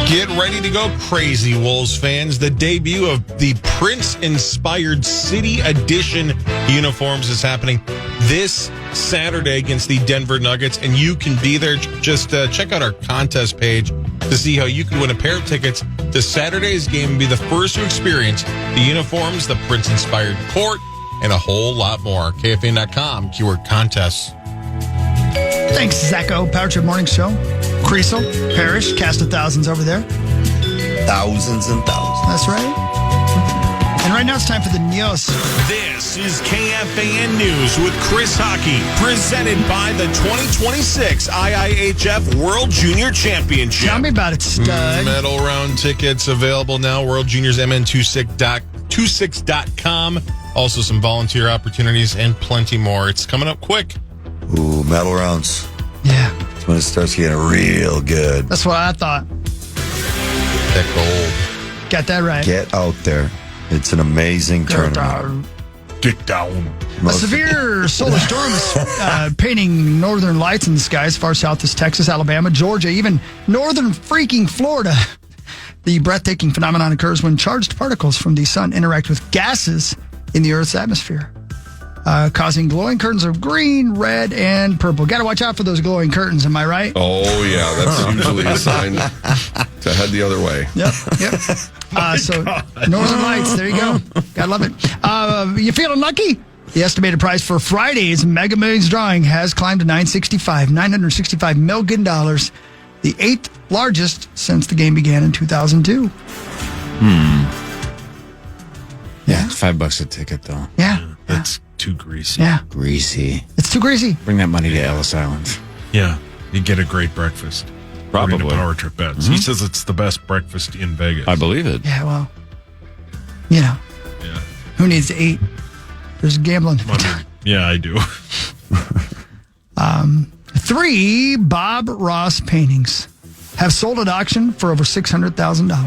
Get ready to go crazy, Wolves fans. The debut of the Prince-inspired City Edition uniforms is happening this Saturday against the Denver Nuggets, and you can be there. Just check out our contest page to see how you can win a pair of tickets to Saturday's game and be the first to experience the uniforms, the Prince-inspired court, and a whole lot more. KFAN.com, keyword contests. Thanks, Zacho. Power Trip Morning Show. Creasel, Parrish, cast of thousands over there. Thousands and thousands. That's right. And right now it's time for the News. This is KFAN News with Chris Hockey, presented by the 2026 IIHF World Junior Championship. Tell me about it, stud. Medal round tickets available now. World Juniors MN26.com. Also some volunteer opportunities and plenty more. It's coming up quick. Ooh, medal rounds. Yeah. It's when it starts getting real good. That's what I thought. That gold. Got that right. Get out there. It's an amazing tournament. Get down. A severe solar storm is painting northern lights in the sky as far south as Texas, Alabama, Georgia, even northern freaking Florida. The breathtaking phenomenon occurs when charged particles from the sun interact with gases in the Earth's atmosphere, causing glowing curtains of green, red, and purple. Got to watch out for those glowing curtains, am I right? Oh, yeah. That's usually a sign to head the other way. Yep. So, Northern Lights, there you go. Gotta love it. You feeling lucky? The estimated price for Friday's Mega Millions drawing has climbed to $965 million, the eighth largest since the game began in 2002. Yeah, it's $5 a ticket, though. Yeah. That's too greasy. Yeah. Greasy. It's too greasy. Bring that money to Ellis Island. Yeah. You get a great breakfast. Probably. According to Power Trip Bets. Mm-hmm. He says it's the best breakfast in Vegas. I believe it. Yeah, well, you know, Yeah. who needs to eat? There's gambling. Yeah, I do. 3 Bob Ross paintings have sold at auction for over $600,000.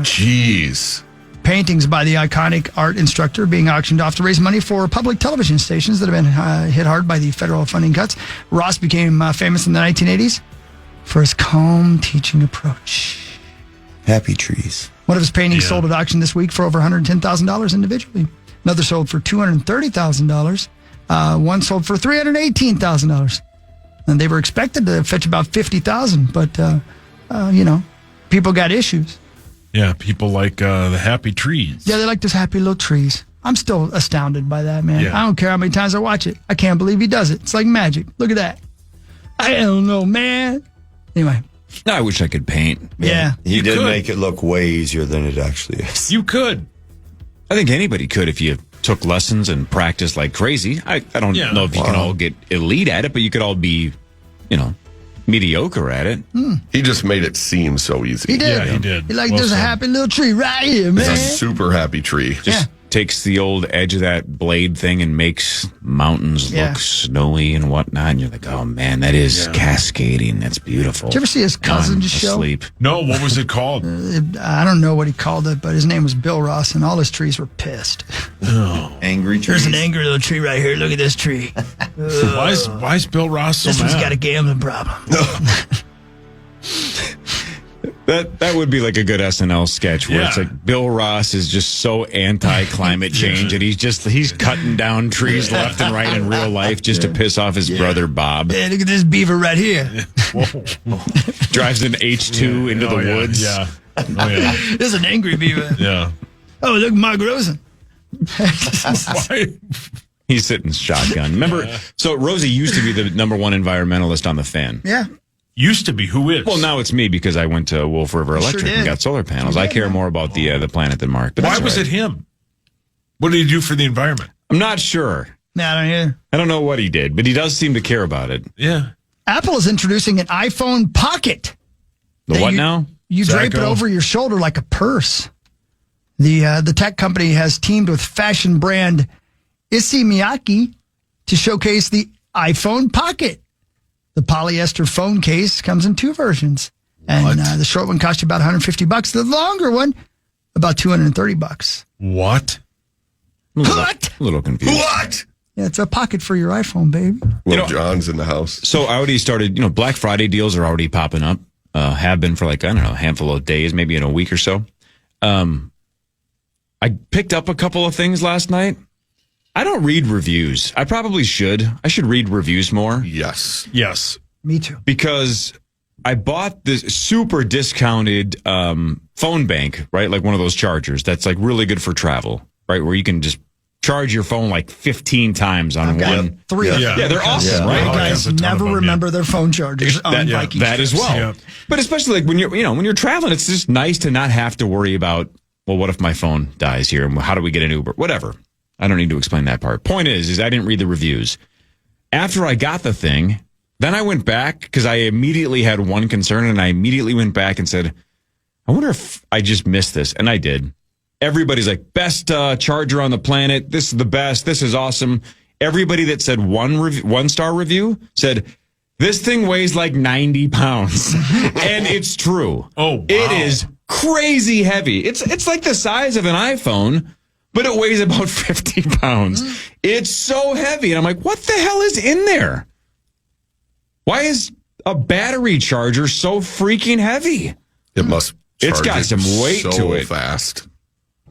Jeez. Paintings by the iconic art instructor being auctioned off to raise money for public television stations that have been hit hard by the federal funding cuts. Ross became famous in the 1980s for his calm teaching approach. Happy trees. One of his paintings sold at auction this week for over $110,000 individually. Another sold for $230,000. One sold for $318,000. And they were expected to fetch about $50,000, but, you know, people got issues. Yeah, people like the happy trees. Yeah, they like those happy little trees. I'm still astounded by that, man. Yeah. I don't care how many times I watch it. I can't believe he does it. It's like magic. Look at that. I don't know, man. Anyway. No, I wish I could paint. Yeah. He did could. make it look way easier than it actually is. You could. I think anybody could if you took lessons and practiced like crazy. I don't know if you can all get elite at it, but you could all be, you know, mediocre at it. He just made it seem so easy. He did. Yeah, he did. He like, Well there's a said. happy little tree right here, It's man. a super happy tree. Just takes the old edge of that blade thing and makes mountains Yeah. look snowy and whatnot. And you're like, oh, man, that is cascading. That's beautiful. Did you ever see his cousin's show? Asleep. No, what was it called? I don't know what he called it, but his name was Bill Ross, and all his trees were pissed. Angry trees. There's an angry little tree right here. Look at this tree. Why is Bill Ross so This mad? one's got a gambling problem. That would be like a good SNL sketch where it's Yeah. like Bill Ross is just so anti-climate change and he's cutting down trees left and right in real life just to piss off his brother Bob. Hey, look at this beaver right here. Drives an H2 into the woods. Yeah. Oh, yeah. This is an angry beaver. Yeah. Oh, look, Mark Rosen. Why? He's sitting shotgun. Remember, so Rosie used to be the number one environmentalist on the Fan. Yeah. Used to be. Who is? Well, now it's me because I went to Wolf River Electric did. and got solar panels. I care more about the planet than Mark. But Why that's was right. it him? What did he do for the environment? I'm not sure. Nah, I don't hear. I don't know what he did, but he does seem to care about it. Yeah. Apple is introducing an iPhone Pocket. The what now? You drape it Zacko. over your shoulder like a purse. The tech company has teamed with fashion brand Issey Miyake to showcase the iPhone Pocket. The polyester phone case comes in 2 versions. And the short one costs you about $150. The longer one, about $230. What? What? A little confused. What? Yeah, it's a pocket for your iPhone, baby. John's in the house. So Audi started, Black Friday deals are already popping up. have been for like, I don't know, a handful of days, maybe in a week or so. I picked up a couple of things last night. I don't read reviews. I probably should. I should read reviews more. Yes. Me too. Because I bought this super discounted phone bank, right? Like one of those chargers that's like really good for travel, right? Where you can just charge your phone like 15 times on one. 3. Yeah, they're awesome, right? You guys never remember their phone chargers on Vikings. That as well. Yeah. But especially like when you're traveling, it's just nice to not have to worry about, well, what if my phone dies here? And how do we get an Uber? Whatever. I don't need to explain that part. Point is I didn't read the reviews. After I got the thing, then I went back because I immediately had one concern, and I immediately went back and said, I wonder if I just missed this. And I did. Everybody's like, best charger on the planet. This is the best. This is awesome. Everybody that said 1-star review said, this thing weighs like 90 pounds. And it's true. Oh, wow. It is crazy heavy. It's like the size of an iPhone, but it weighs about 50 pounds. It's so heavy. And I'm like, what the hell is in there? Why is a battery charger so freaking heavy? It must charge. It's got some weight so to it. Fast.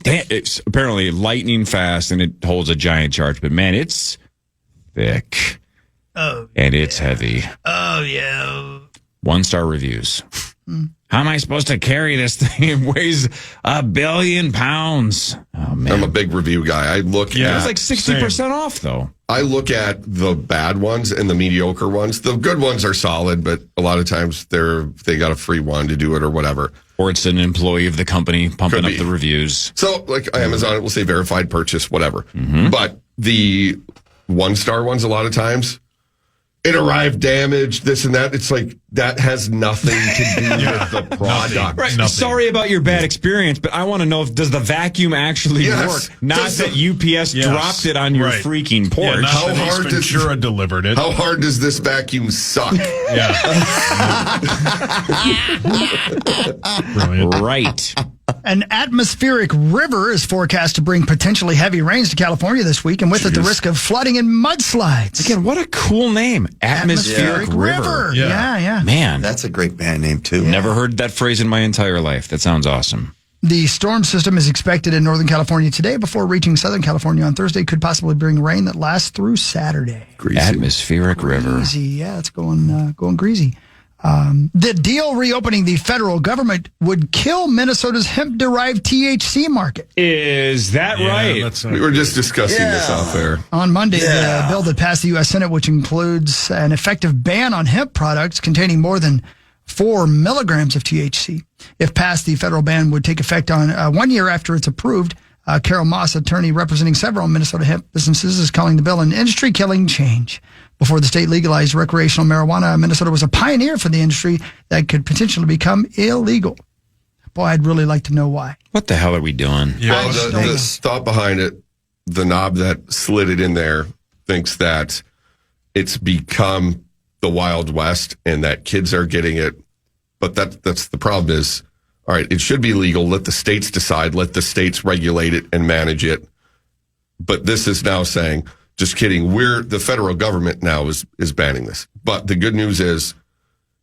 It's apparently lightning fast, and it holds a giant charge. But man, it's thick. Oh, and it's heavy. Oh yeah. 1-star reviews. How am I supposed to carry this thing? It weighs 1 billion pounds. Oh man, I'm a big review guy. I look It at was like 60% off though. I look at the bad ones and the mediocre ones. The good ones are solid, but a lot of times they got a free one to do it or whatever. Or it's an employee of the company pumping up the reviews. So like Amazon, it will say verified purchase, whatever. But the 1-star ones, a lot of times, it arrived damaged, this and that. It's like that has nothing to do with the product. Right. Sorry about your bad experience, but I want to know does the vacuum actually work? Not that UPS dropped it on your freaking porch. Yeah, how hard does Ventura delivered it? How hard does this vacuum suck? Brilliant. Right. An atmospheric river is forecast to bring potentially heavy rains to California this week, and with it the risk of flooding and mudslides. Again, what a cool name. Atmospheric River. Yeah. Man. That's a great band name, too. Never heard that phrase in my entire life. That sounds awesome. The storm system is expected in Northern California today before reaching Southern California on Thursday. Could possibly bring rain that lasts through Saturday. Greasy. Atmospheric River. Greasy. Yeah, it's going greasy. The deal reopening the federal government would kill Minnesota's hemp-derived THC market. Is that right? We were just discussing this off air. On Monday, the bill that passed the U.S. Senate, which includes an effective ban on hemp products containing more than 4 milligrams of THC. If passed, the federal ban would take effect on 1 year after it's approved. Carol Moss, attorney representing several Minnesota hemp businesses, is calling the bill an industry-killing change. Before the state legalized recreational marijuana, Minnesota was a pioneer for the industry that could potentially become illegal. Boy, I'd really like to know why. What the hell are we doing? Well, the thought behind it, the knob that slid it in there thinks that it's become the Wild West and that kids are getting it. But that's the problem is, all right, it should be legal. Let the states decide. Let the states regulate it and manage it. But this is now saying, just kidding. The federal government now is banning this. But the good news is,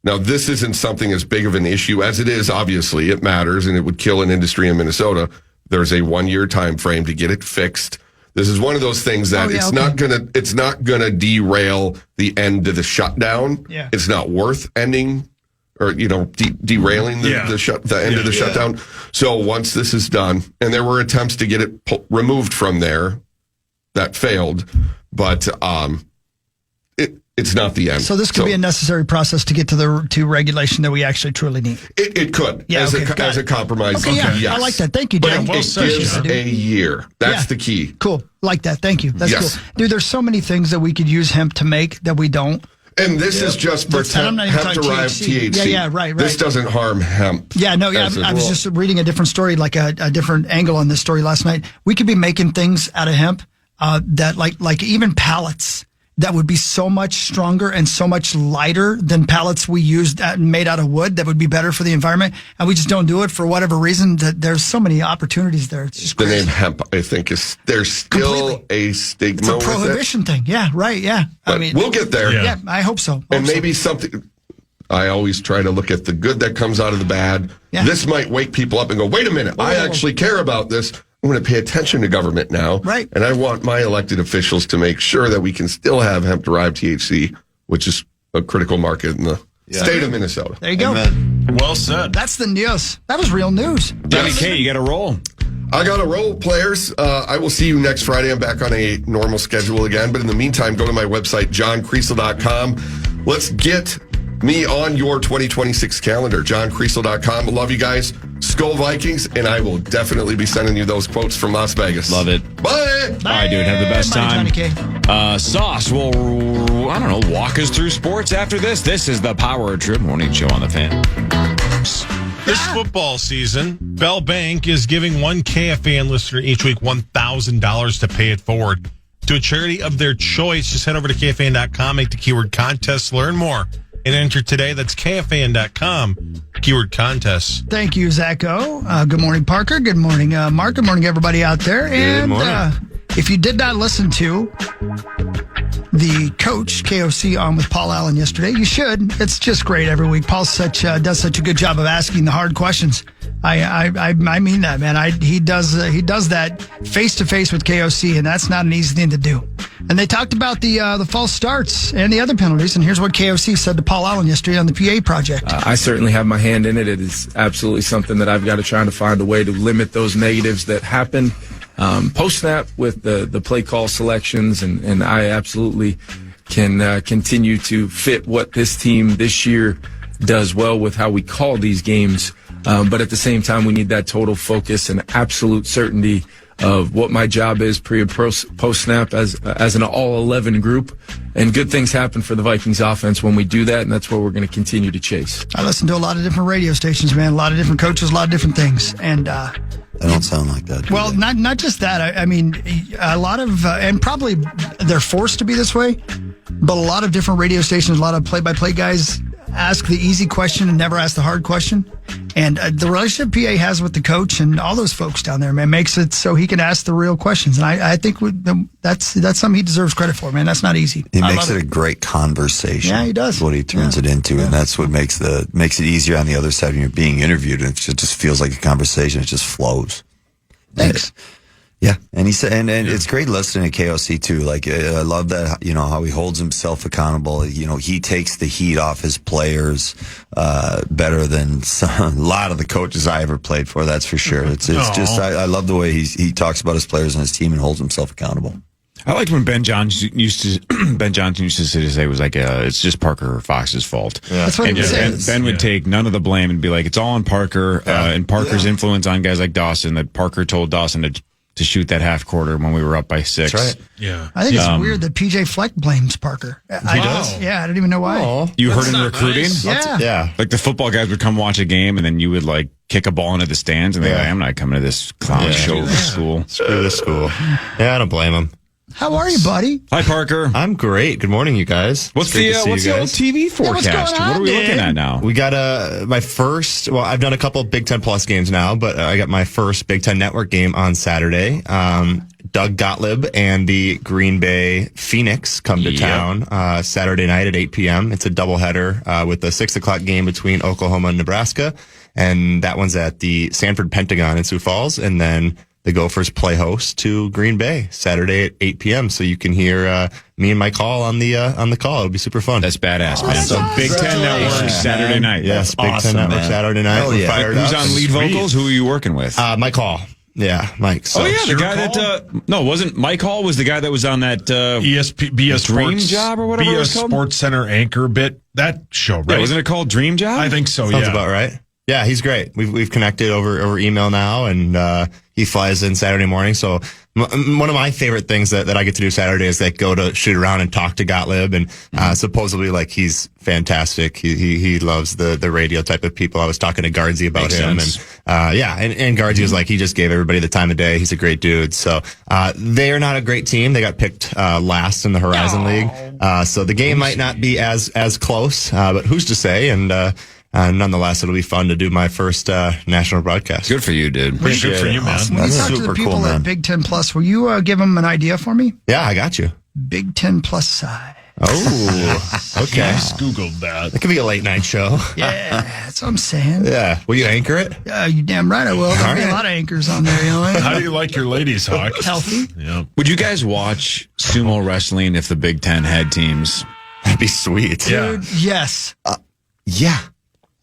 now this isn't something as big of an issue as it is. Obviously, it matters, and it would kill an industry in Minnesota. There's a 1-year time frame to get it fixed. This is one of those things that it's not gonna derail the end of the shutdown. Yeah. It's not worth ending or derailing the end of the shutdown. So once this is done, and there were attempts to get it removed from there. That failed, but it's not the end. So this could be a necessary process to get to regulation that we actually truly need. It could, as a compromise. Okay, yes. I like that. Thank you, Dan. But it gives a year. That's the key. Cool. Like that. Thank you. That's cool. Dude, there's so many things that we could use hemp to make that we don't. And this is just for hemp-derived THC. Yeah, right. This doesn't harm hemp. Yeah, no, I was just reading a different story, like a different angle on this story last night. We could be making things out of hemp that like even pallets that would be so much stronger and so much lighter than pallets we used made out of wood that would be better for the environment. And we just don't do it for whatever reason. That there's so many opportunities there. It's just crazy. The name hemp, I think, there's still a stigma. It's a prohibition thing. Yeah, right. Yeah. But we'll get there. Yeah, I hope so. And maybe something I always try to look at the good that comes out of the bad. Yeah. This might wake people up and go, wait a minute, I actually care about this. I'm going to pay attention to government now. Right. And I want my elected officials to make sure that we can still have hemp-derived THC, which is a critical market in the state of Minnesota. There you go. Amen. Well said. That's the news. That was real news. Johnny K, you got to roll. I got to roll, players. I will see you next Friday. I'm back on a normal schedule again. But in the meantime, go to my website, johncreasel.com. Let's get me on your 2026 calendar, johncreasel.com. Love you guys. Skull Vikings, and I will definitely be sending you those quotes from Las Vegas. Love it. Bye. All right, dude. Have the best Bye, time. Johnny K. Sauce will, I don't know, walk us through sports after this. This is the Power Trip Morning Show on the Fan. This football season, Bell Bank is giving one KFAN listener each week $1,000 to pay it forward to a charity of their choice. Just head over to KFAN.com, make the keyword contest, learn more, and enter today. That's KFAN.com, keyword contest. Thank you, Zacho. Good morning, Parker. Good morning, Mark. Good morning, everybody out there. And if you did not listen to the coach, KOC, on with Paul Allen yesterday, you should. It's just great every week. Paul does such a good job of asking the hard questions. I mean that, man. He does that face to face with KOC, and that's not an easy thing to do. And they talked about the false starts and the other penalties. And here's what KOC said to Paul Allen yesterday on the PA project. I certainly have my hand in it. It is absolutely something that I've got to try to find a way to limit those negatives that happen post-snap with the play call selections, and I absolutely can continue to fit what this team this year does well with how we call these games. But at the same time, we need that total focus and absolute certainty of what my job is pre and post-snap as an all-11 group. And good things happen for the Vikings offense when we do that, and that's what we're going to continue to chase. I listen to a lot of different radio stations, man, a lot of different coaches, a lot of different things. And They don't sound like that. well, not just that. I mean, a lot of, and probably they're forced to be this way, but a lot of different radio stations, a lot of play-by-play guys ask the easy question and never ask the hard question. And the relationship PA has with the coach and all those folks down there, man, makes it so he can ask the real questions. And I think that's something he deserves credit for, man. That's not easy. He makes it a great conversation. Yeah, he does. That's what he turns it into, and that's what makes it easier on the other side when you're being interviewed. And it just feels like a conversation. It just flows. Thanks. Yeah, and he said, and it's great listening to KOC too. Like, I love that, how he holds himself accountable. He takes the heat off his players better than a lot of the coaches I ever played for. That's for sure. It's just I love the way he talks about his players and his team and holds himself accountable. I liked when Ben Johnson used to say it was like it's just Parker Fox's fault. Yeah. That's what he says. Ben would take none of the blame and be like, it's all on Parker and Parker's influence on guys like Dawson. That Parker told Dawson to shoot that half quarter when we were up by 6. That's right. Yeah. I think it's weird that PJ Fleck blames Parker. He does? Yeah, I don't even know why. You heard in recruiting? Nice. Yeah. Like the football guys would come watch a game and then you would like kick a ball into the stands and they're like, I'm not coming to this clown show of school. Screw the school. Yeah, I don't blame him. How are you, buddy? Hi, Parker. I'm great. Good morning, you guys. What's the old TV forecast? going on, What are we looking at now? We got my first, I've done a couple of Big Ten Plus games now, but I got my first Big Ten Network game on Saturday. Doug Gottlieb and the Green Bay Phoenix come to town Saturday night at 8 p.m. It's a doubleheader with a 6 o'clock game between Oklahoma and Nebraska, and that one's at the Sanford Pentagon in Sioux Falls, and then the Gophers play host to Green Bay Saturday at 8 p.m. So you can hear me and my call on the call. It'll be super fun. That's badass, man. So Big Ten Network Saturday night. Yes, Big Ten Network Saturday night. We're fired Who's up. on lead vocals? Who are you working with? My call. Yeah, Mike. So. Oh yeah, the guy that wasn't Mike Hall was the guy that was on that BS Dream Sports, Job or whatever it was called? Sports Center anchor bit. That show, right? Yeah, wasn't it called Dream Job? I think so. Sounds yeah, about right. Yeah, he's great. We've connected over email now, and he flies in Saturday morning. So one of my favorite things that I get to do Saturday is go to shoot around and talk to Gottlieb, and supposedly he's fantastic. He loves the radio type of people. I was talking to Guardsy about Makes him, sense. and Guardsy was like, he just gave everybody the time of day. He's a great dude. So they are not a great team. They got picked last in the Horizon League. So the game might not be as close, but who's to say? And nonetheless, it'll be fun to do my first national broadcast. Good for you, dude. pretty good for you, man. When you That's talk to the super people cool, man. at Big Ten Plus, will you give them an idea for me? Yeah, I got you. Big Ten Plus side. Oh, okay. Just Googled that. That could be a late night show. Yeah, that's what I'm saying. Yeah. Will you anchor it? Yeah, you damn right I will. There'll be a lot of anchors on there, you know. How do you like your ladies, Hawk? Healthy. Yeah. Would you guys watch sumo wrestling if the Big Ten had teams? That'd be sweet. Yeah. Dude, yes. Yeah.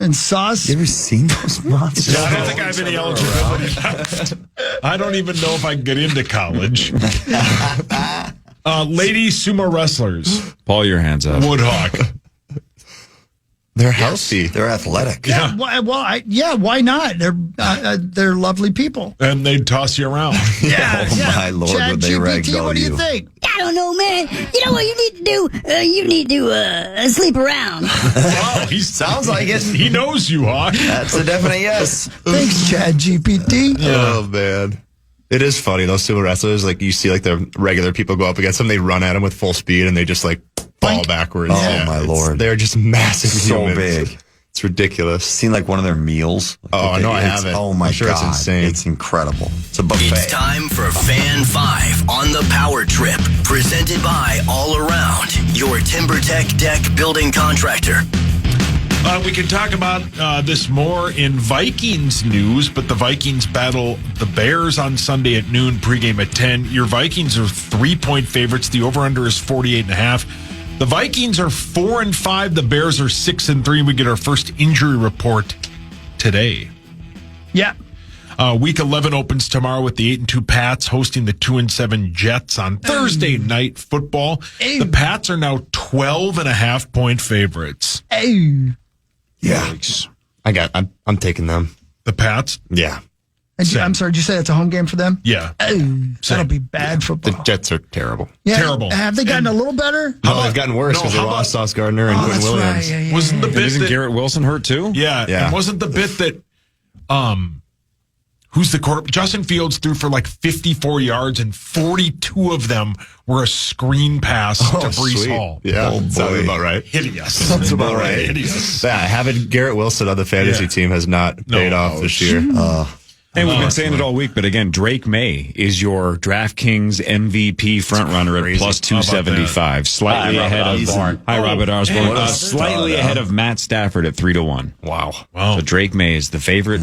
And Sauce. You ever seen those monsters? I don't think I have any eligibility left. I don't even know if I can get into college. Lady sumo wrestlers. Paul, your hands up. Woodhawk. They're healthy. They're athletic. Yeah. Why not? They're lovely people. And they'd toss you around. Yeah. Oh, my Lord, Chad would they GPT, ragdoll what do you you. think? I don't know, man. You know what you need to do? You need to sleep around. Wow, he Sounds like it. He knows you, Hawk. That's a definite yes. Thanks, Chad GPT. Oh, man. It is funny. Those sumo wrestlers, like you see like the regular people go up against them, they run at them with full speed and they just like fall backwards. Oh, my Lord. They're just massive So humans. big. It's ridiculous. Seen like one of their meals? Like, Oh, I know I haven't. Oh my I'm sure it's God. insane. It's incredible. It's a buffet. It's time for Fan 5 on the Power Trip, presented by All Around, your TimberTech deck building contractor. We can talk about this more in Vikings news, but the Vikings battle the Bears on Sunday at noon, pregame at 10. Your Vikings are 3-point favorites. The over-under is 48.5. The Vikings are 4-5. The Bears are 6-3. We get our first injury report today. Yeah. Week 11 opens tomorrow with the 8-2 Pats hosting the 2-7 Jets on Thursday night football. The Pats are now 12.5-point favorites. Hey. Yeah. I'm taking them. The Pats? Yeah. I'm sorry, did you say it's a home game for them? Yeah. That'll be bad football. The Jets are terrible. Yeah, terrible. Have they gotten a little better? No, they've gotten worse because they lost Sauce Gardner and Quinn That's Williams. right. Yeah. Wasn't the And bit isn't that Garrett Wilson hurt too? Yeah, Yeah. and wasn't the bit that who's the quarterback? Justin Fields threw for like 54 yards and 42 of them were a screen pass to Breece Sweet. Hall. Yeah, Oh, sounds boy. about right. Hideous. Sounds about right. Hideous. Yeah, having Garrett Wilson on the fantasy Yeah. team has not paid off this year. And we've been saying it all week, but again, Drake May is your DraftKings MVP frontrunner at crazy. plus 275, slightly Hi, ahead Robert of Osborne. Robert Osborne, What a slightly stud, ahead of Matt Stafford at 3-1. Wow. Wow. So Drake May is the favorite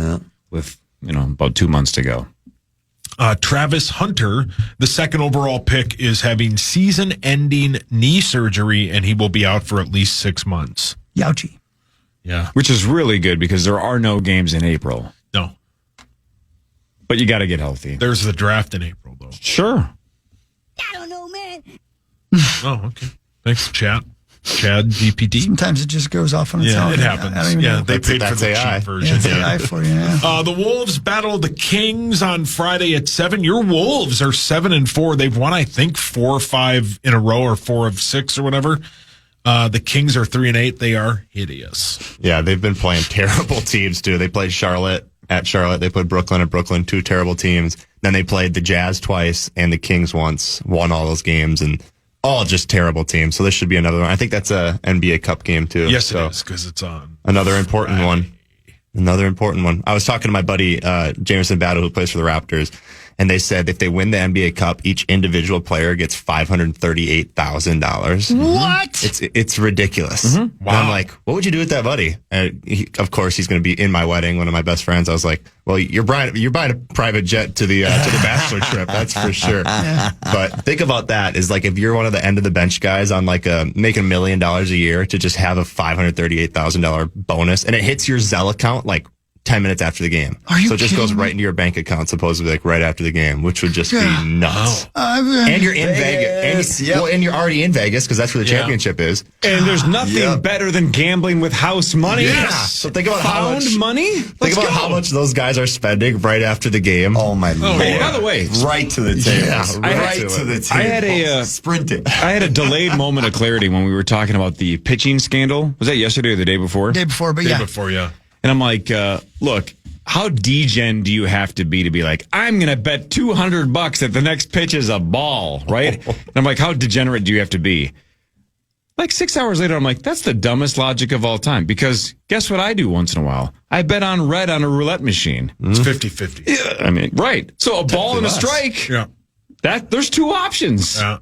with about 2 months to go. Travis Hunter, the second overall pick, is having season-ending knee surgery, and he will be out for at least 6 months. Youchie. Yeah. Which is really good because there are no games in April, No. but you got to get healthy. There's the draft in April, though. Sure. I don't know, man. Oh, okay. Thanks, Chad GPT. Sometimes it just goes off on its Yeah, own. it I happens. don't even Yeah, know. they paid for that's the AI. cheap version. It's AI for you, yeah. The Wolves battle the Kings on Friday at 7. Your Wolves are 7-4. They've won, I think, 4 or 5 in a row, or 4 of 6 or whatever. The Kings are 3-8. They are hideous. Yeah, they've been playing terrible teams too. They played Charlotte at Charlotte. They played Brooklyn at Brooklyn. 2 terrible teams. Then they played the Jazz twice and the Kings once. Won all those games and all just terrible teams. So this should be another one. I think that's a NBA Cup game too. Yes, so it is, because it's on. another important one. Another important one. I was talking to my buddy Jameson Battle, who plays for the Raptors, and they said if they win the NBA Cup, each individual player gets $538,000. What? It's ridiculous. Wow. And I'm like, what would you do with that money? And of course, he's going to be in my wedding. One of my best friends. I was like, well, you're buying a private jet to the bachelor trip. That's for sure. But think about that is like if you're one of the end of the bench guys on like making $1 million a year to just have a $538,000 bonus, and it hits your Zelle account like 10 minutes after the game. Are you so it just goes kidding me? right into your bank account, supposedly like right after the game, which would just be nuts. And you're in Vegas. And you're already in Vegas because that's where the championship is. And there's nothing better than gambling with house money. Yes. So think about how much money. Think about how much those guys are spending right after the game. Oh, my Lord. Hey, by the way, Right to the table. Yeah, right to the table. I had a sprinting. I had a delayed moment of clarity when we were talking about the pitching scandal. Was that yesterday or the day before? Day before, but Day yeah. before, yeah. And I'm like, look, how degen do you have to be like, I'm going to bet $200 that the next pitch is a ball, right? And I'm like, how degenerate do you have to be? Like 6 hours later, I'm like, that's the dumbest logic of all time. Because guess what I do once in a while? I bet on red on a roulette machine. It's 50-50. Yeah, I mean, right. So a ball and a strike. Yeah. There's 2 options. Yeah.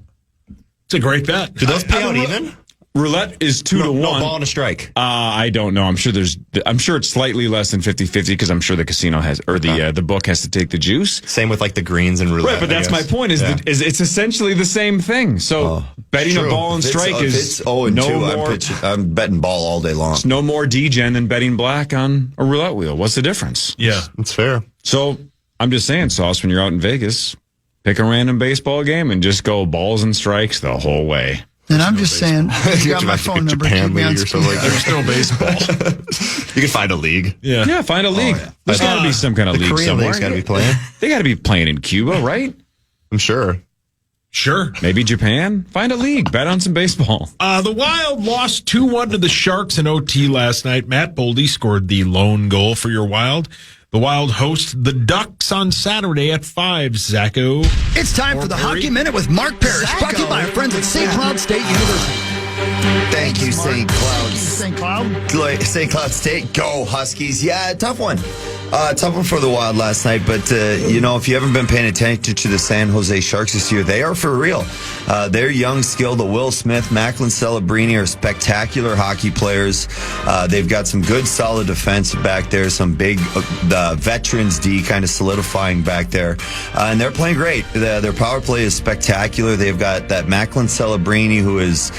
It's a great bet. Do those pay out even? Roulette is 2 to 1. No, ball and a strike. I don't know. I'm sure it's slightly less than 50-50 because I'm sure the casino has, or the book has to take the juice. Same with like the greens and roulette. Right, but that's my point. Is it's essentially the same thing. So betting a ball and strike if is it's 0-2. I'm betting ball all day long. It's no more degen than betting black on a roulette wheel. What's the difference? Yeah, that's fair. So I'm just saying, Sauce, when you're out in Vegas, pick a random baseball game and just go balls and strikes the whole way. And I'm just saying, you got my phone number. Japan league or something like that. There's no baseball. You can find a league. Yeah, find a league. There's got to be some kind of league Korean somewhere. league's got to be playing. They got to be playing in Cuba, right? I'm sure. Sure. Maybe Japan. Find a league. Bet on some baseball. The Wild lost 2-1 to the Sharks in OT last night. Matt Boldy scored the lone goal for your Wild. The Wild host the Ducks on Saturday at 5. Zacho. It's time for the Hockey Minute with Mark Parrish, brought to you by our friends at St. Cloud State University. Thank you, St. Cloud. St. Cloud. St. Cloud State, go Huskies. Yeah, tough one. Tough one for the Wild last night, but, if you haven't been paying attention to the San Jose Sharks this year, they are for real. They're young, skilled. The Will Smith, Macklin Celebrini are spectacular hockey players. They've got some good, solid defense back there, some big veterans D kind of solidifying back there, and they're playing great. Their power play is spectacular. They've got that Macklin Celebrini who is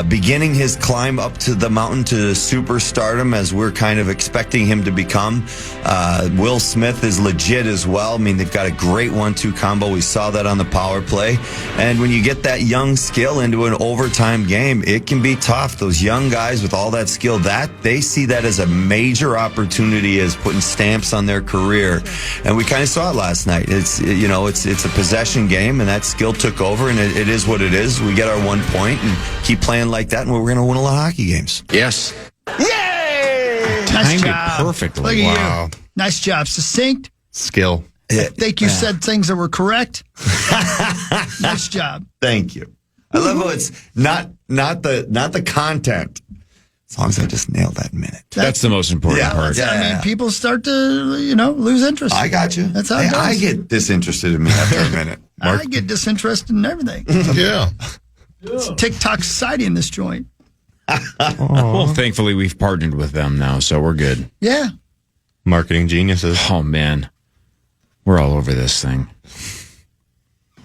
beginning his climb up to the mountain to superstardom, as we're kind of expecting him to become. Will Smith is legit as well. I mean, they've got a great 1-2 combo. We saw that on the power play. And when you get that young skill into an overtime game, it can be tough. Those young guys with all that skill, that they see that as a major opportunity, as putting stamps on their career. And we kind of saw it last night. It's a possession game, and that skill took over, and it is what it is. We get our 1 point and keep playing like that, and we're going to win a lot of hockey games. Yes. Yay! Nice Timed it job. perfectly. Look at you. Nice job. Succinct. Skill. I think you said things that were correct. Nice job. Thank you. I love how it's not the content. As long as I just nailed that minute. That's the most important part. I mean, people start to, lose interest. I got you. That's how it goes. I get disinterested in me after a minute. I get disinterested in everything. Yeah. It's a TikTok society in this joint. Well, thankfully, we've partnered with them now, so we're good. Yeah. Marketing geniuses. Oh, man. We're all over this thing.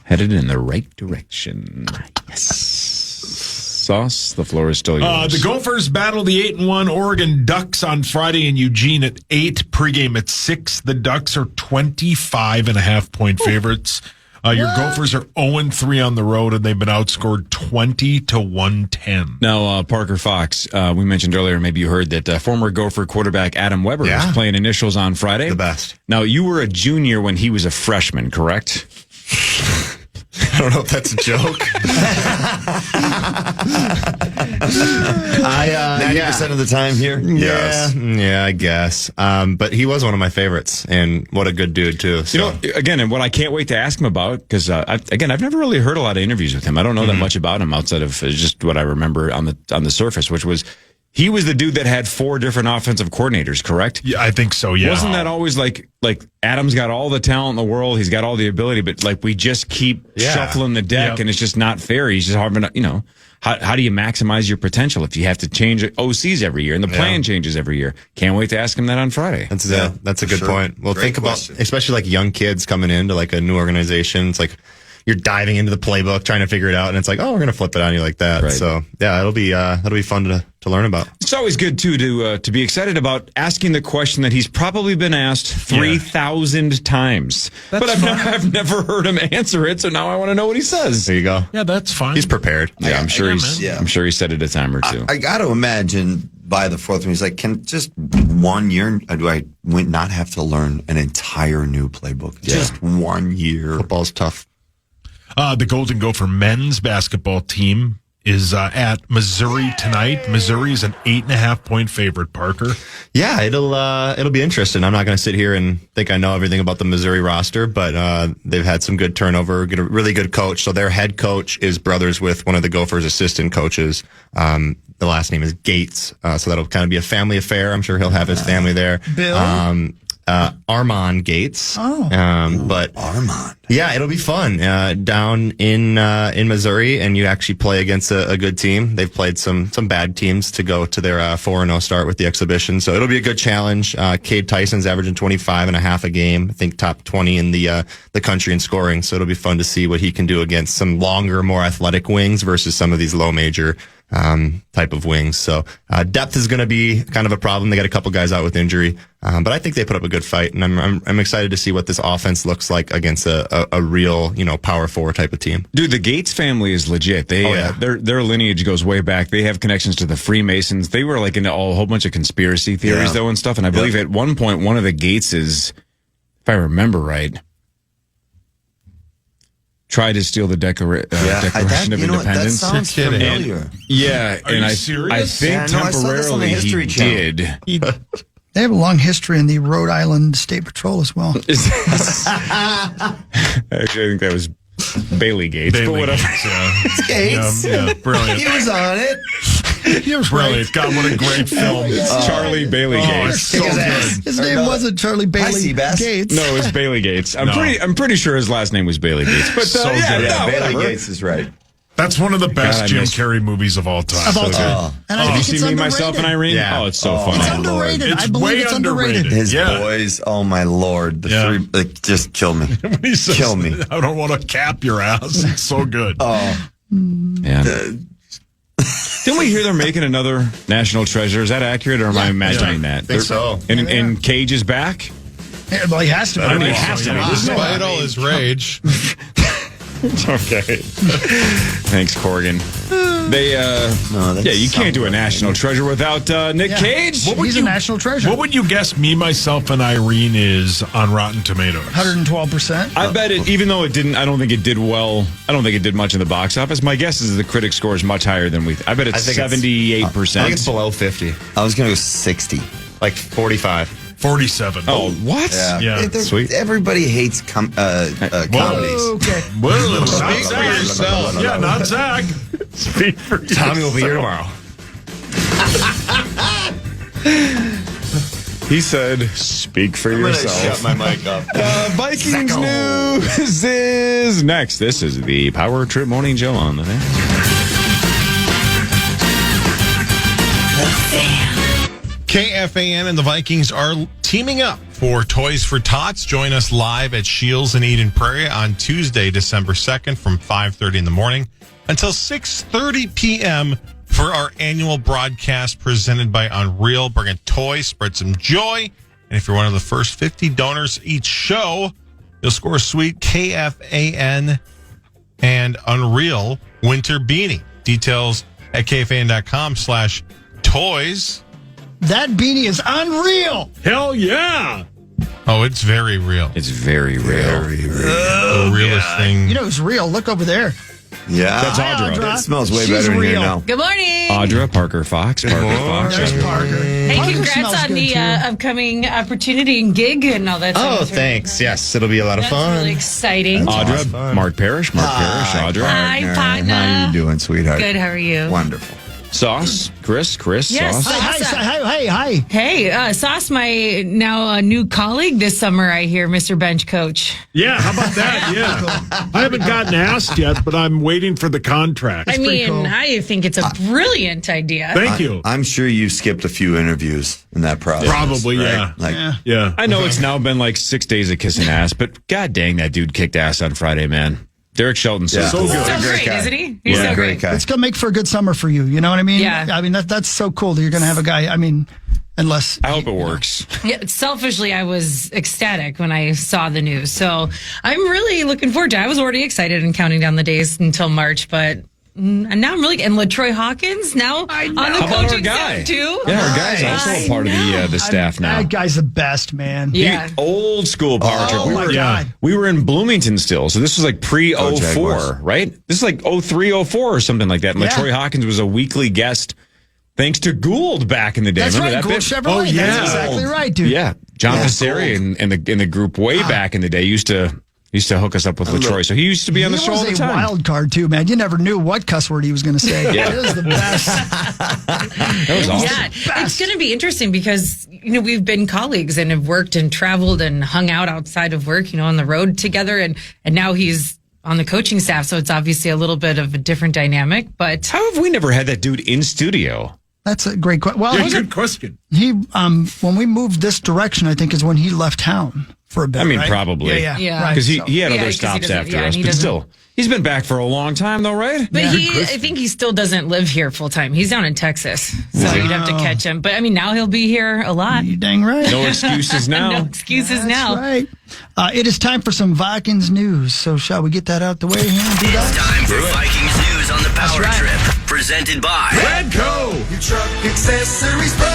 Headed in the right direction. Yes. Sauce, the floor is still yours. The Gophers battle the 8-1 Oregon Ducks on Friday in Eugene at 8. Pregame at 6. The Ducks are 25.5-point favorites. Your Gophers are 0-3 on the road, and they've been outscored 20-110. Now, Parker Fox, we mentioned earlier, maybe you heard that former Gopher quarterback Adam Weber was playing initials on Friday. The best. Now, you were a junior when he was a freshman, correct? I don't know if that's a joke. 90% of the time here? Yes. Yeah, I guess. But he was one of my favorites, and what a good dude, too. So. Again, and what I can't wait to ask him about, because, I've never really heard a lot of interviews with him. I don't know that much about him outside of just what I remember on the surface, which was he was the dude that had 4 different offensive coordinators, correct? Yeah, I think so, yeah. Wasn't that always like Adam's got all the talent in the world, he's got all the ability, but we just keep shuffling the deck, and it's just not fair. He's just having, how do you maximize your potential if you have to change OCs every year and the plan changes every year? Can't wait to ask him that on Friday. That's a good point. Well, think about, especially like young kids coming into like a new organization. It's like you're diving into the playbook, trying to figure it out, and it's like, oh, we're going to flip it on you like that. Right. So, yeah, that'll be fun to learn about. It's always good, too, to be excited about asking the question that he's probably been asked 3,000 times. But I've never heard him answer it, so now I want to know what he says. There you go. Yeah, that's fine. He's prepared. Yeah, I'm sure he said it a time or two. I got to imagine by the fourth one, he's like, can just 1 year, do I not have to learn an entire new playbook? Just 1 year. Football's tough. The Golden Gopher men's basketball team is at Missouri tonight. Missouri is an 8.5-point favorite, Parker. Yeah, it'll be interesting. I'm not going to sit here and think I know everything about the Missouri roster, but they've had some good turnover, get a really good coach. So their head coach is brothers with one of the Gophers' assistant coaches. The last name is Gates, so that'll kind of be a family affair. I'm sure he'll have his family there. Bill? Armand Gates. But Armand. Yeah, it'll be fun down in Missouri, and you actually play against a good team. They've played some bad teams to go to their 4-0 start with the exhibition, so it'll be a good challenge. Cade Tyson's averaging 25.5 a game, I think top 20 in the country in scoring. So it'll be fun to see what he can do against some longer, more athletic wings versus some of these low major type of wings. So depth is going to be kind of a problem. They got a couple guys out with injury, but I think they put up a good fight, and I'm excited to see what this offense looks like against a real, power forward type of team. Dude, the Gates family is legit. They their lineage goes way back. They have connections to the Freemasons. They were like into a whole bunch of conspiracy theories though and stuff. And I believe at one point one of the Gateses, if I remember right, tried to steal the Declaration of Independence. That sounds familiar. And I think temporarily he did. They have a long history in the Rhode Island State Patrol as well. Actually, I think that was Bailey Gates, but whatever. It's Gates. Yeah, brilliant. He was on it. He was brilliant. God, what a great film. Charlie Bailey Gates. So good. His name wasn't Charlie Bailey Gates. No, it was Bailey Gates. I'm pretty sure his last name was Bailey Gates. But So good. Bailey Gates is right. That's one of the best Jim Carrey movies of all time. Of all time. And I Have you think seen it's Me, Myself, and Irene? Yeah. Oh, it's so funny. It's underrated. It's I believe way it's underrated. underrated. His boys, oh my Lord. The three, like, just kill me. When he says, Kill me. I don't want to cap your ass. It's so good. Yeah. Didn't we hear they're making another National Treasure? Is that accurate, or am I imagining that? I think so. And Cage is back? Yeah, well, he has to be. I mean, he has to be. Despite all his rage. Okay. Thanks, Corrigan. They, you can't do a National Treasure without Nick Cage. He's a national treasure. What would you guess Me, Myself, and Irene is on Rotten Tomatoes? 112%. I bet it, even though it didn't, I don't think it did well. I don't think it did much in the box office. My guess is the critic score is much higher than I bet it's 78%. I think it's below 50, I was going to go 60. like 45. 47. Oh, what? Yeah. Sweet. Everybody hates comedies. Okay. Well, Speak for yourself. Yeah, not Zach. Speak for yourself. Tommy will be here tomorrow. He said, speak for yourself. Shut my mic up. Vikings news is next. This is the Power Trip Morning Show on the KFAN and the Vikings are teaming up for Toys for Tots. Join us live at Shields in Eden Prairie on Tuesday, December 2nd from 5:30 in the morning until 6:30 p.m. for our annual broadcast presented by Unreal. Bring a toy, spread some joy. And if you're one of the first 50 donors each show, you'll score a sweet KFAN and Unreal winter beanie. Details at KFAN.com/toys. That beanie is unreal. Hell yeah. Oh, it's very real. It's very real. The realest thing. You know who's real? Look over there. Yeah. That's Audra. Audra. It smells way She's better in here real. now. Good morning. Audra Parker Fox. There's Parker. Hey, Parker congrats smells on good, the too. upcoming opportunity and gig and all that stuff. Oh, thanks. Yes, it'll be a lot of That's fun. really exciting. Audra, Mark Parrish, Audra. Hi, partner. How you doing, sweetheart? Good, how are you? Wonderful. Sauce, Chris, Yes. Sauce. Hi. Hey, Sauce, my now new colleague this summer, I hear, Mr. Bench Coach. Yeah, how about that? Yeah. I haven't gotten asked yet, but I'm waiting for the contract. I mean, cool. I think it's a brilliant idea. Thank you. I'm sure you skipped a few interviews in that process. Probably, right? yeah. Like, Yeah. I know it's now been like 6 days of kissing ass, but god dang, that dude kicked ass on Friday, man. Derek Shelton's Yeah. so So cool. good. So great, guy. isn't he? He's Yeah, so great great. guy. It's going to make for a good summer for you. You know what I mean? Yeah. I mean, that's so cool that you're going to have a guy. I mean, unless. I hope it works. Yeah, selfishly, I was ecstatic when I saw the news. So I'm really looking forward to it. I was already excited and counting down the days until March, but and now I'm really, and LaTroy Hawkins now on the How about our coaching guy? staff too. Yeah, our guy's also a part of the staff now. That guy's the best, man. Yeah. Old school power trip. Oh, my God. We were in Bloomington still, so this was like pre-04, Jaguars. right? This is like 03, 04 or something like that. And Yeah. LaTroy Hawkins was a weekly guest thanks to Gould back in the day. That's Remember right, that Gould bit? Chevrolet. Oh, yeah. That's exactly right, dude. Yeah. John Yeah, Passeri in the group way back in the day used to used to hook us up with LaTroy. So he used to be on the show all the He was time. a wild card, too, man. You never knew what cuss word he was going to say. Yeah. It was the best. That was awesome. Yeah, it's going to be interesting because, we've been colleagues and have worked and traveled and hung out outside of work, on the road together. And now he's on the coaching staff. So it's obviously a little bit of a different dynamic. But how have we never had that dude in studio? That's a great question. Well, good question. He, when we moved this direction, I think is when he left town for a bit. I mean, right? probably. Yeah. Right. Because he had Yeah, other 'cause he stops doesn't- after yeah, us, he but doesn't- still. He's been back for a long time, though, right? But I think he still doesn't live here full time. He's down in Texas, so you'd have to catch him. But I mean, now he'll be here a lot. You dang right. No excuses now. No excuses now. Right. It is time for some Vikings news. So shall we get that out the way here and do that? It's time for Vikings news on the Power Trip, presented by Radco. Your truck accessories pro.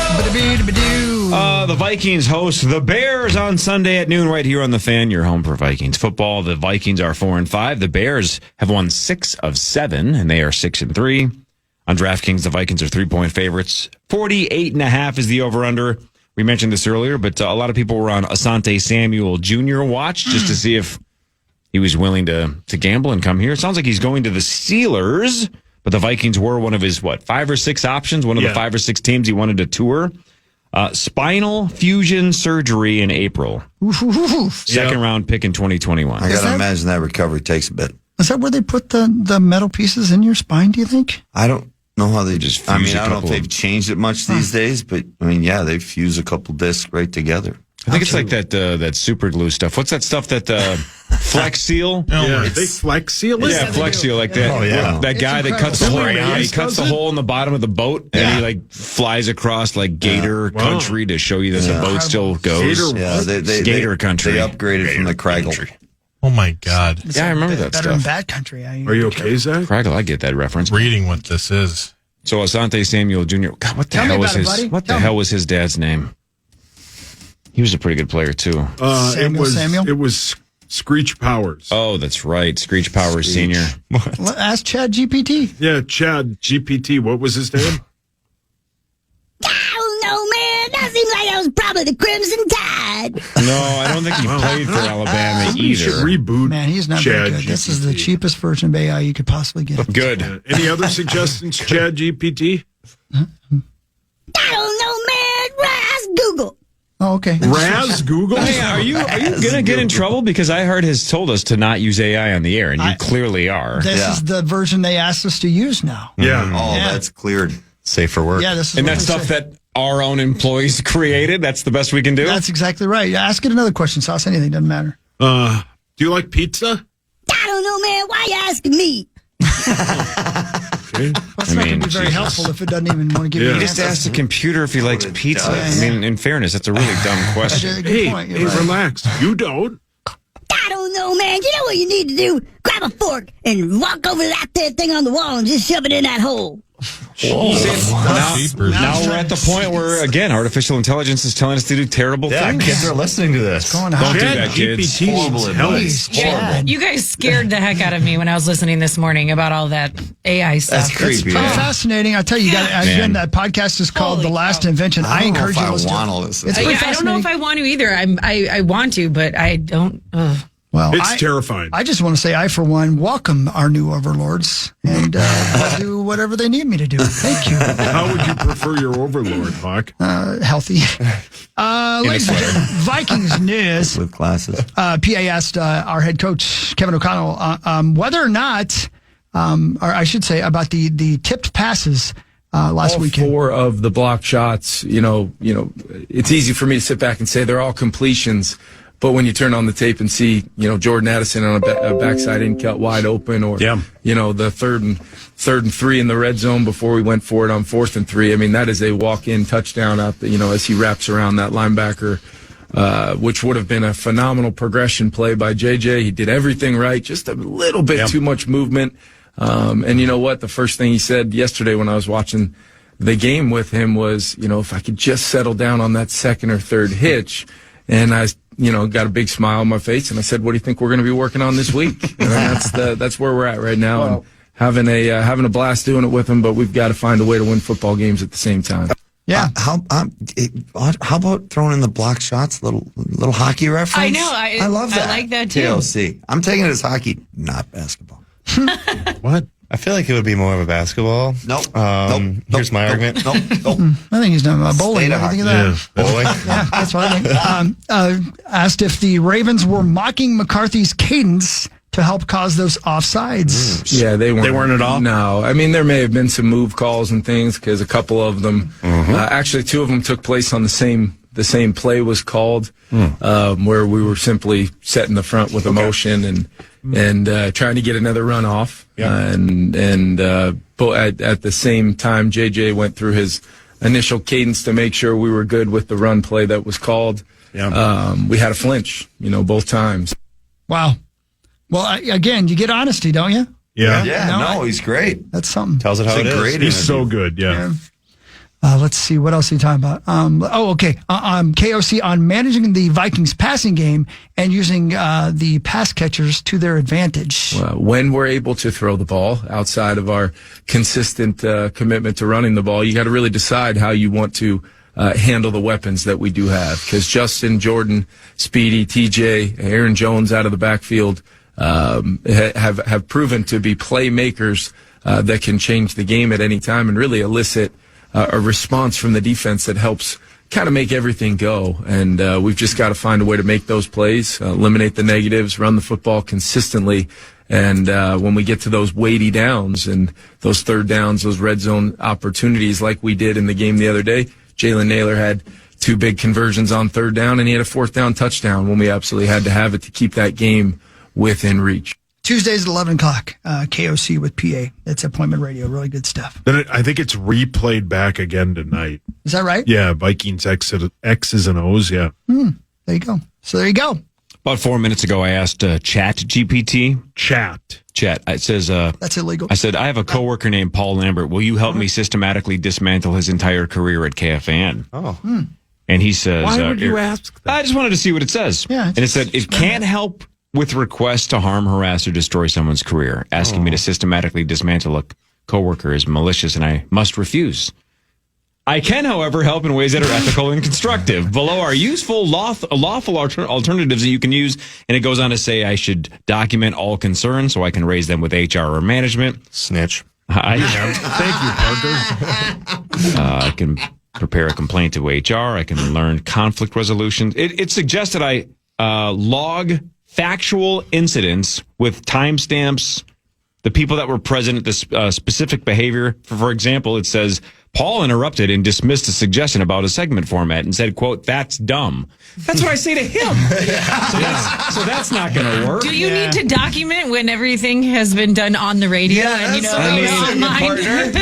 The Vikings host the Bears on Sunday at noon right here on the Fan, your home for Vikings football. The Vikings are 4-5. The Bears have won 6 of 7, and they are 6-3. On DraftKings, the Vikings are 3-point favorites. 48.5 is the over-under. We mentioned this earlier, but a lot of people were on Asante Samuel Jr. watch just to see if he was willing to gamble and come here. It sounds like he's going to the Steelers, but the Vikings were one of his, 5 or 6 options, one of the 5 or 6 teams he wanted to tour. Spinal fusion surgery in April. Second round pick in 2021. I got to imagine that recovery takes a bit. Is that where they put the metal pieces in your spine, do you think? I don't know how they just I fuse mean, a I don't know if couple they've of- changed it much these days, but I mean, yeah, they fuse a couple discs right together. I think it's like that super glue stuff. What's that stuff that Flex Seal? They Flex Seal it? Yeah, Flex Seal like that. Oh, yeah. That guy that cuts the hole. Yeah, he cuts the hole in the bottom of the boat and he flies across Gator country to show you that the boat still goes. Gator country. They upgraded from the Craggle. Oh my God. Yeah, I remember that Better than stuff. bad country. Are you okay, Zach? Craggle, I get that reference. Reading what this is. So Asante Samuel Jr. God, what the Tell me hell was about it, his? buddy. What the Tell hell me. was his dad's name? He was a pretty good player too. Samuel? It was Screech Powers. Oh, that's right, Screech Powers Sr. Ask Chad GPT. Yeah, Chad GPT. What was his name? I don't know, man. That seems like that was probably the Crimson Tide. No, I don't think he played for Alabama Somebody should either. reboot. Man, he's not Chad very good. This is the GPT. cheapest version of AI you could possibly get. Good. Any other suggestions, Chad GPT? I don't know, man. Ask Google. Oh, okay. Raz Google? Hey, are you gonna get in trouble? Because iHeart has told us to not use AI on the air, and you clearly are. This is the version they asked us to use now. Yeah. Oh, Yeah. that's cleared. Safe for work. Yeah, this is And what that's they stuff say. that our own employees created. That's the best we can do. That's exactly right. Ask it another question, Sauce. Anything doesn't matter. Do you like pizza? I don't know, man. Why you asking me? That's not going to be very helpful if it doesn't even want to give you You an just answer. asked the computer if he likes pizza. does. I mean, in fairness, that's a really dumb question. Good point. You're right. Relax. You don't. I don't know, man. You know what you need to do? Grab a fork and walk over to that there thing on the wall and just shove it in that hole. Now we're at the point where, again, artificial intelligence is telling us to do terrible Yeah, things. kids are listening to this. Going Don't on. do Chad that, kids. GPT needs help. Please, Chad. You guys scared the heck out of me when I was listening this morning about all that AI stuff. That's creepy. Pretty fascinating. I tell you, again, that podcast is called Holy The Last cow. Invention. I don't know encourage if you to I listen to want it. to listen. It's to pretty I don't know if fascinating. I want to either. I want to, but I don't. Well, It's terrifying. I just want to say, I, for one, welcome our new overlords, and I'll do whatever they need me to do. Thank you. How would you prefer your overlord, Hawk? Healthy. Ladies and gentlemen, Vikings news. with glasses. PA asked our head coach, Kevin O'Connell, whether or not, or I should say, about the tipped passes last all weekend. 4 of the block shots, it's easy for me to sit back and say they're all completions. But when you turn on the tape and see, Jordan Addison on a backside in cut wide open, or the third and 3 in the red zone before we went for it on 4th and 3. I mean, that is a walk-in touchdown out. As he wraps around that linebacker, which would have been a phenomenal progression play by JJ. He did everything right, just a little bit too much movement. And you know what? The first thing he said yesterday when I was watching the game with him was, if I could just settle down on that second or third hitch. And I, got a big smile on my face, and I said, "What do you think we're going to be working on this week?" And that's where we're at right now, and having a blast doing it with him. But we've got to find a way to win football games at the same time. Yeah. How about throwing in the block shots, little hockey reference? I know. I love that. I like that too. KOC. I'm taking it as hockey, not basketball. What? I feel like it would be more of a basketball. Nope. Here's my argument. Nope. I think he's done bowling. What do you think of that? Bowling. Yeah, that's what I think. Asked if the Ravens were mocking McCarthy's cadence to help cause those offsides. Yeah, they weren't. They weren't at all? No. I mean, there may have been some move calls and things because a couple of them, actually 2 of them took place on the same play was called, where we were simply setting the front with emotion and trying to get another run off. But at the same time, JJ went through his initial cadence to make sure we were good with the run play that was called. Yeah. We had a flinch, both times. Wow. Well, again, you get honesty, don't you? Yeah. Yeah, he's great. That's something. Tells it how it is. He's so good. Yeah. Let's see. What else are you talking about? Okay. KOC on managing the Vikings passing game and using the pass catchers to their advantage. When we're able to throw the ball outside of our consistent commitment to running the ball, you got to really decide how you want to handle the weapons that we do have. Because Justin, Jordan, Speedy, TJ, Aaron Jones out of the backfield have proven to be playmakers that can change the game at any time and really elicit a response from the defense that helps kind of make everything go. And we've just got to find a way to make those plays, eliminate the negatives, run the football consistently. And when we get to those weighty downs and those third downs, those red zone opportunities like we did in the game the other day, Jalen Naylor had 2 big conversions on third down, and he had a 4th down touchdown when we absolutely had to have it to keep that game within reach. Tuesdays at 11 o'clock, KOC with PA. That's Appointment Radio. Really good stuff. Then I think it's replayed back again tonight. Is that right? Yeah, Vikings X's and O's, yeah. There you go. So there you go. About 4 minutes ago, I asked Chat GPT. Chat. It says, that's illegal. I said, I have a coworker named Paul Lambert. Will you help me systematically dismantle his entire career at KFAN? Oh. And he says, why would you ask that? I just wanted to see what it says. Yeah, and it said, it can't help with requests to harm, harass, or destroy someone's career. Asking me to systematically dismantle a coworker is malicious, and I must refuse. I can, however, help in ways that are ethical and constructive. Below are useful, lawful alternatives that you can use, and it goes on to say I should document all concerns so I can raise them with HR or management. Snitch. Thank you, Parker. I can prepare a complaint to HR. I can learn conflict resolution. It suggests that I log factual incidents with timestamps, the people that were present at this specific behavior. For example, it says, Paul interrupted and dismissed a suggestion about a segment format and said, quote, that's dumb. That's what I say to him. So that's not going to work. Do you need to document when everything has been done on the radio and online?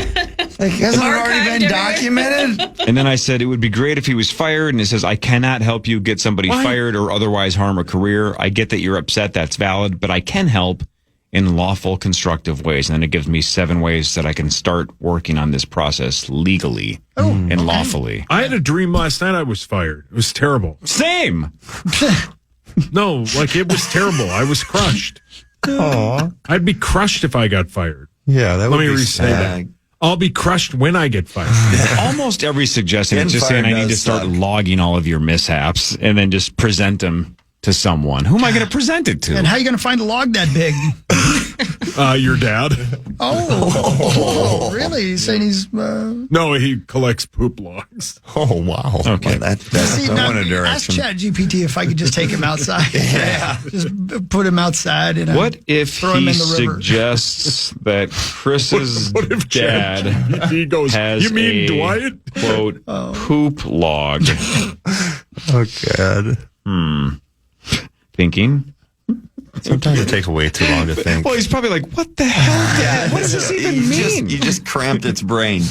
Like, hasn't it already been documented? And then I said it would be great if he was fired. And it says, I cannot help you get somebody fired or otherwise harm a career. I get that you're upset. That's valid. But I can help in lawful, constructive ways. And then it gives me 7 ways that I can start working on this process legally and lawfully. I had a dream last night I was fired. It was terrible. Same. No, like it was terrible. I was crushed. Aw. I'd be crushed if I got fired. Yeah, that would Let me be re-say that. I'll be crushed when I get fired. Almost every suggestion is just saying I need to start logging all of your mishaps and then just present them to someone. Who am I going to present it to? And how are you going to find a log that big? Your dad. Oh, really? He's saying he's... No, he collects poop logs. Oh, wow. Okay. That's See, now, one direction. ask ChatGPT if I could just take him outside. Just put him outside. And what if throw him he in the river. suggests that Chris's What if dad he goes, has you mean a, Dwight? quote, poop log? Oh, God. Thinking. Sometimes it takes way too long to think. Well, he's probably like, what the hell? Dad? What does this even mean? You just cramped its brain.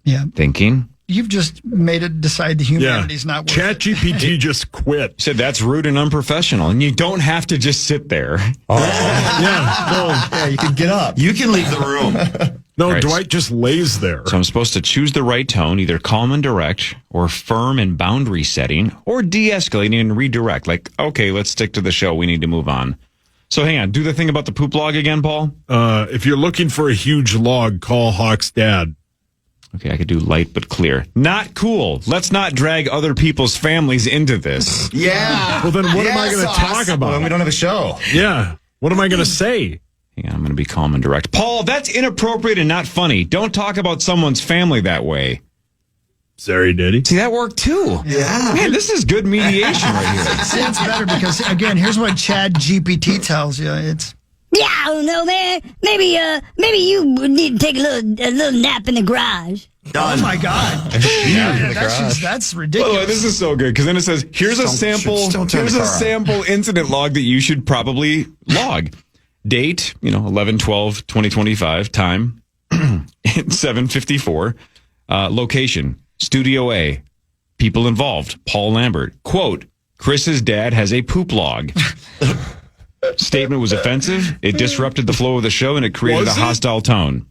Yeah. Thinking. You've just made it decide the humanity's not worth it. ChatGPT just quit. He said that's rude and unprofessional, and you don't have to just sit there. Yeah, you can get up. You can leave the room. No, Right. Dwight just lays there. So I'm supposed to choose the right tone, either calm and direct, or firm and boundary setting, or de-escalating and redirect. Like, okay, let's stick to the show. We need to move on. So hang on. Do the thing about the poop log again, Paul. If you're looking for a huge log, call Hawk's dad. Okay, I could do light but clear. Not cool. Let's not drag other people's families into this. Yeah. Well, then what am I going to talk about? Well, then we don't have a show. Yeah. What am I going to say? Hang on, I'm going to be calm and direct. Paul, that's inappropriate and not funny. Don't talk about someone's family that way. Sorry, Diddy. See, that worked too. Yeah. Man, this is good mediation right here. See, it's better because, again, here's what Chad GPT tells you. It's Yeah, I don't know, man. Maybe you need to take a little nap in the garage. oh my god, that's By ridiculous. the way, this is so good because then it says, "Here's a sample. don't turn Here's the a car on. sample incident log that you should probably log. Date, 11/12/2025. Time, 7:54. Location, Studio A. People involved, Paul Lambert. Quote: Chris's dad has a poop log. Statement was offensive. It disrupted the flow of the show and it created a hostile tone.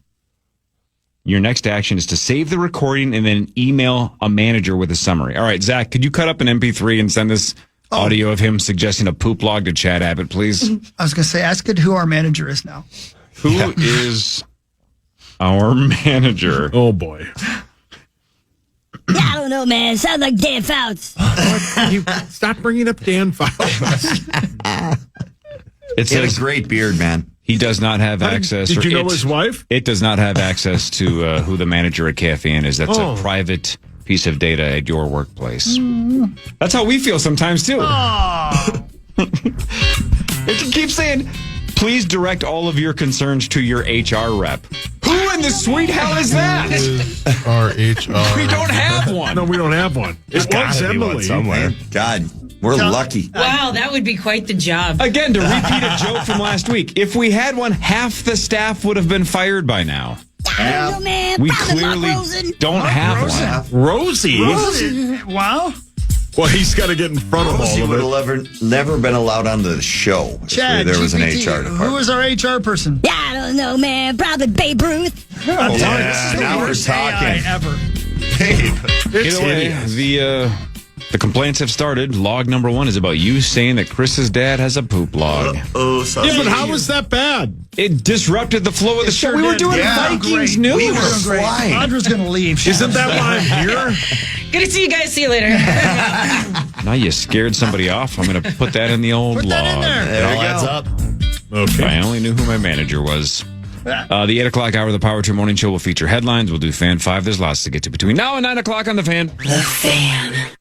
Your next action is to save the recording and then email a manager with a summary. All right, Zach, could you cut up an MP3 and send this audio of him suggesting a poop log to Chad Abbott, please? I was going to say, ask it who our manager is now. Who is our manager? Oh, boy. Yeah, I don't know, man. Sounds like Dan Fouts. Stop bringing up Dan Fouts. It He had a says great beard, man. he does not have access. Did you know it- his wife? It does not have access to who the manager at KFAN is. That's a private piece of data at your workplace. That's how we feel sometimes, too. It keeps saying, please direct all of your concerns to your HR rep. Who in the sweet hell is that? Our HR. We don't have one. No, we don't have one. It was gotta be one Emily. somewhere. God, we're lucky. Wow, that would be quite the job. Again, to repeat a joke from last week, if we had one, half the staff would have been fired by now. I don't know, man. We Probably Mark clearly Rosen. don't have one. Rosie. Wow. Well, he's got to get in front of Rosie all would of have it. never been allowed onto the show if Chad, there was an GPT, HR department. who is our HR person? Yeah, I don't know, man. Probably Babe Ruth. I'm telling you, this is yeah, the now we're worst AI talking. ever. It's Either way, hideous. the complaints have started. Log number 1 is about you saying that Chris's dad has a poop log. Oh, Yeah, but how was that bad? It disrupted the flow of the show. sure We were did. doing Yeah, Vikings great. news. We were Doing great. flying. Audra's going to leave. Isn't that why I'm here? Good to see you guys. See you later. Now you scared somebody off. I'm going to put that in the old Put log. that in there. It all adds up. If I only knew who my manager was. The 8 o'clock hour of the Power 2 Morning Show will feature headlines. We'll do Fan 5. There's lots to get to between now and 9 o'clock on The Fan. The Fan.